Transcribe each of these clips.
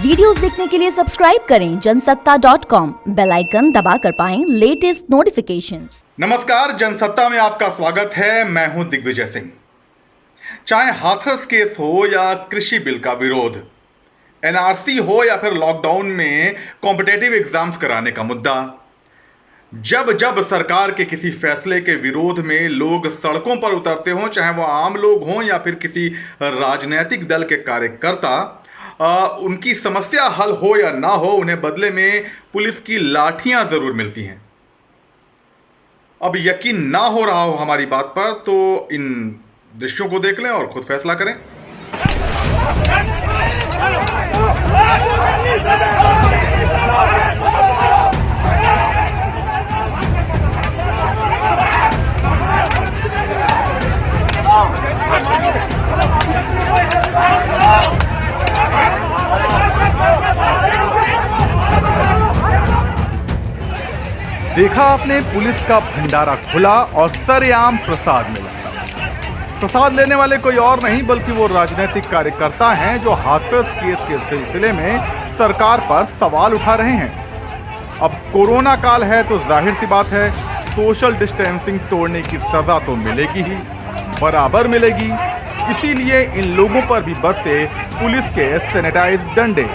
Videos देखने के लिए सब्सक्राइब करें जनसत्ता.com, बेल आइकन दबाकर पाएं लेटेस्ट नोटिफिकेशंस। नमस्कार, जनसत्ता में आपका स्वागत है। मैं हूं दिग्विजय सिंह। चाहे हाथरस केस हो या कृषि बिल का विरोध, एनआरसी हो या फिर लॉकडाउन में कॉम्पिटेटिव एग्जाम्स कराने का मुद्दा, जब जब सरकार के किसी फैसले के विरोध में लोग सड़कों पर उतरते हों, चाहे वो आम लोग हों या फिर किसी राजनीतिक दल के कार्यकर्ता, उनकी समस्या हल हो या ना हो, उन्हें बदले में पुलिस की लाठियां जरूर मिलती हैं। अब यकीन ना हो रहा हो हमारी बात पर तो इन दृश्यों को देख लें और खुद फैसला करें। देखा आपने पुलिस का भंडारा खुला और सरेआम प्रसाद मिला। प्रसाद लेने वाले कोई और नहीं बल्कि वो राजनीतिक कार्यकर्ता हैं जो हाथरस केस के सिलसिले में सरकार पर सवाल उठा रहे हैं। अब कोरोना काल है तो जाहिर सी बात है सोशल डिस्टेंसिंग तोड़ने की सजा तो मिलेगी ही, बराबर मिलेगी। इसीलिए इन लोगों पर भी बरसे पुलिस के सैनिटाइज डंडे।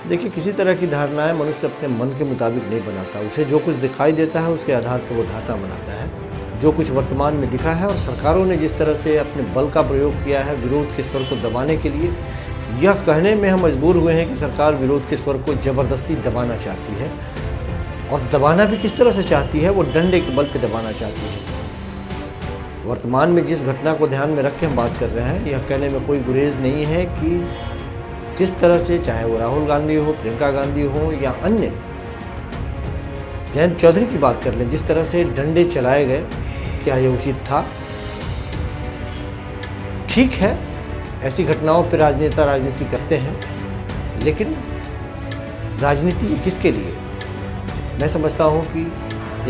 देखिए, किसी तरह की धारणाएं मनुष्य अपने मन के मुताबिक नहीं बनाता। उसे जो कुछ दिखाई देता है उसके आधार पर वो धारणा बनाता है। जो कुछ वर्तमान में दिखा है और सरकारों ने जिस तरह से अपने बल का प्रयोग किया है विरोध के स्वर को दबाने के लिए, यह कहने में हम मजबूर हुए हैं कि सरकार विरोध के स्वर को ज़बरदस्ती दबाना चाहती है। और दबाना भी किस तरह से चाहती है, वो डंडे के बल पर दबाना चाहती है। वर्तमान में जिस घटना को ध्यान में रख के हम बात कर रहे हैं, यह कहने में कोई गुरेज नहीं है कि जिस तरह से, चाहे वो राहुल गांधी हो, प्रियंका गांधी हो या अन्य, जयंत चौधरी की बात कर लें, जिस तरह से डंडे चलाए गए, क्या यह उचित था? ठीक है, ऐसी घटनाओं पर राजनेता राजनीति करते हैं, लेकिन राजनीति किसके लिए? मैं समझता हूं कि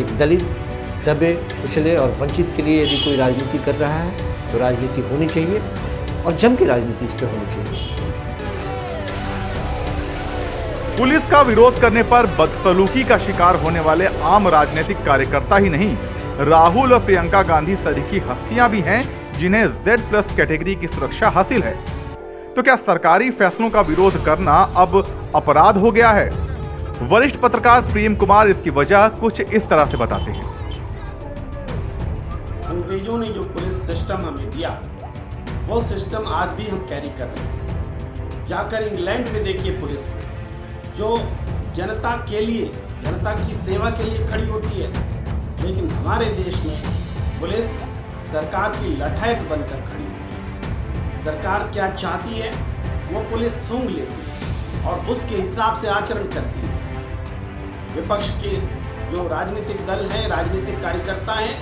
एक दलित, दबे, कुचले और वंचित के लिए यदि कोई राजनीति कर रहा है तो राजनीति होनी चाहिए और जम की राजनीति इस पर होनी चाहिए। पुलिस का विरोध करने पर बदसलूकी का शिकार होने वाले आम राजनीतिक कार्यकर्ता ही नहीं, राहुल और प्रियंका गांधी सरीखी हस्तियां भी हैं जिन्हें Z+ कैटेगरी की सुरक्षा हासिल है। तो क्या सरकारी फैसलों का विरोध करना अब अपराध हो गया है? वरिष्ठ पत्रकार प्रेम कुमार इसकी वजह कुछ इस तरह से बताते हैं। अंग्रेजों ने जो पुलिस सिस्टम हमें दिया, वो सिस्टम आज भी हम कैरी कर रहे हैं। जाकर इंग्लैंड में देखिए, पुलिस जो जनता के लिए, जनता की सेवा के लिए खड़ी होती है, लेकिन हमारे देश में पुलिस सरकार की लठायत बनकर खड़ी होती है। सरकार क्या चाहती है वो पुलिस सूंघ लेती है और उसके हिसाब से आचरण करती है। विपक्ष के जो राजनीतिक दल हैं, राजनीतिक कार्यकर्ता हैं,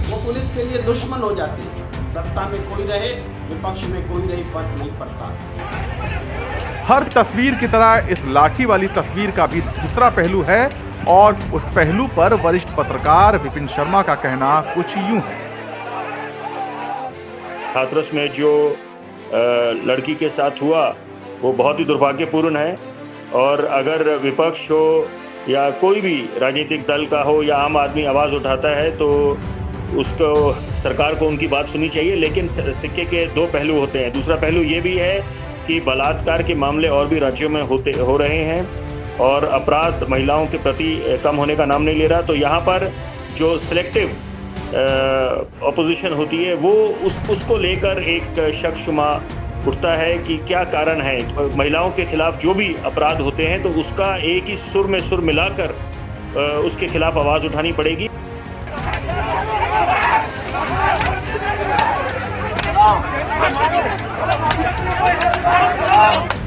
वो पुलिस के लिए दुश्मन हो जाते हैं। सत्ता में कोई रहे, विपक्ष में कोई रहे, फर्क नहीं पड़ता। हर तस्वीर की तरह इस लाठी वाली तस्वीर का भी दूसरा पहलू है और उस पहलू पर वरिष्ठ पत्रकार विपिन शर्मा का कहना कुछ यूं है। हाथरस में जो लड़की के साथ हुआ वो बहुत ही दुर्भाग्यपूर्ण है और अगर विपक्ष हो या कोई भी राजनीतिक दल का हो या आम आदमी आवाज़ उठाता है तो उसको, सरकार को उनकी बात सुननी चाहिए। लेकिन सिक्के के दो पहलू होते हैं। दूसरा पहलू ये भी है कि बलात्कार के मामले और भी राज्यों में हो रहे हैं और अपराध महिलाओं के प्रति कम होने का नाम नहीं ले रहा। तो यहाँ पर जो सिलेक्टिव ऑपोजिशन होती है वो उसको लेकर एक शक शुमा उठता है कि क्या कारण है। महिलाओं के खिलाफ जो भी अपराध होते हैं तो उसका एक ही सुर में सुर मिलाकर उसके खिलाफ आवाज़ उठानी पड़ेगी।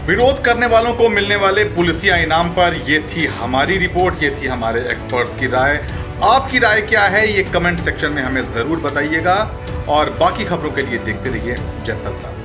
विरोध करने वालों को मिलने वाले पुलिसिया इनाम पर ये थी हमारी रिपोर्ट, ये थी हमारे एक्सपर्ट्स की राय। आपकी राय क्या है ये कमेंट सेक्शन में हमें जरूर बताइएगा और बाकी खबरों के लिए देखते रहिए जनसत्ता।